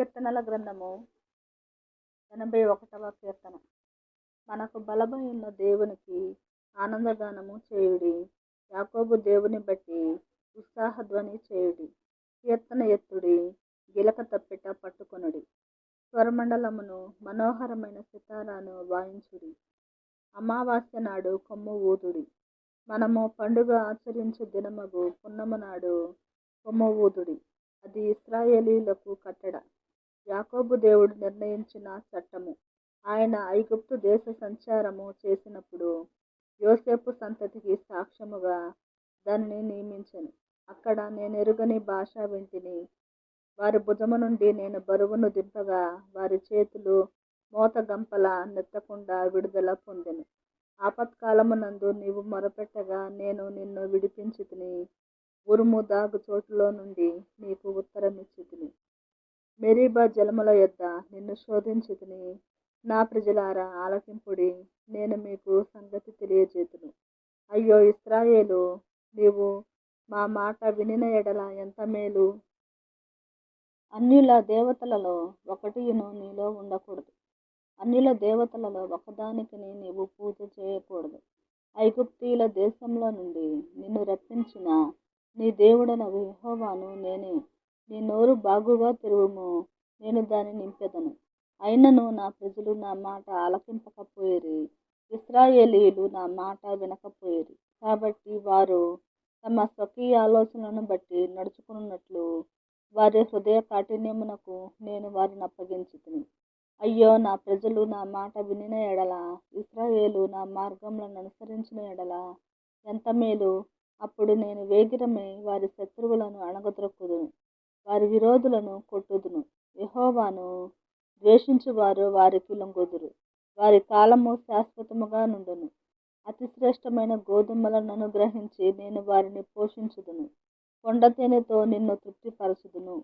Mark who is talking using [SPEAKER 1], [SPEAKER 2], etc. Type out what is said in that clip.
[SPEAKER 1] కీర్తనల గ్రంథము 81వ కీర్తన. మనకు బలమై ఉన్న దేవునికి ఆనందగానము చేయుడి. యాకోబు దేవుని బట్టి ఉత్సాహధ్వని చేయుడి. కీర్తన ఎత్తుడి, గిలక తప్పిట పట్టుకొనుడి. స్వరమండలమును మనోహరమైన సితారాను వాయించుడి. అమావాస్య నాడు కొమ్ము ఊదుడి. మనము పండుగ ఆచరించు దినమగు పున్నమ నాడు కొమ్ము ఊదుడి. అది ఇశ్రాయేలీయులకు కట్టడ, యాకోబు దేవుడు నిర్ణయించిన చట్టము. ఆయన ఐగుప్తు దేశ సంచారము చేసినప్పుడు యోసేపు సంతతికి సాక్ష్యముగా దానిని నియమించెను. అక్కడ నేనెరుగని భాష వింటిని. వారి భుజము నుండి నేను బరువును దింపగా వారి చేతులు మోత గంపల నెత్తకుండా విడుదల పొందెను. ఆపత్కాలమునందు నీవు మొరపెట్టగా నేను నిన్ను విడిపించితిని. ఉరుము దాగు చోటులో నుండి నీకు ఉత్తరమిచ్చితిని. మెరీబా జలముల యొద్ద నిన్ను శోధించితిని. నా ప్రజలారా ఆలకింపుడి, నేను మీకు సంగతి తెలియజేతును. అయ్యో ఇశ్రాయేలు, నీవు మా మాట వినిన ఎడల ఎంత మేలు. అన్యుల దేవతలలో ఒకటియును నీలో ఉండకూడదు. అన్యుల దేవతలలో ఒకదానికి నీవు పూజ చేయకూడదు. ఐగుప్తీయుల దేశంలో నుండి నిన్ను రప్పించిన నీ దేవుడనగు యెహోవాను నేనే. నీ నోరు బాగుగా తెరువుము, నేను దాన్ని నింపెదను. అయినను నా ప్రజలు నా మాట ఆలకింపకపోయిరి, ఇశ్రాయేలీయులు నా మాట వినకపోయిరి. కాబట్టి వారు తమ స్వకీయ ఆలోచనలను బట్టి నడుచుకున్నట్లు వారి హృదయ కాఠిన్యమునకు నేను వారిని అప్పగించితిని. అయ్యో నా ప్రజలు నా మాట వినిన ఎడల, ఇశ్రాయేలు నా మార్గములను అనుసరించిన ఎడల ఎంత మేలు. అప్పుడు నేను వేగిరమై వారి శత్రువులను అణగద్రొక్కుదును, వారి విరోధులను కొట్టుదును. యెహోవాను ద్వేషించువారు వారికి లొంగుదురు. వారి కాలము శాశ్వతముగా నుండును. అతి శ్రేష్టమైన గోధుమలను అనుగ్రహించి నేను వారిని పోషించుదును. కొండ తేనెతో నిన్ను తృప్తిపరచుదును.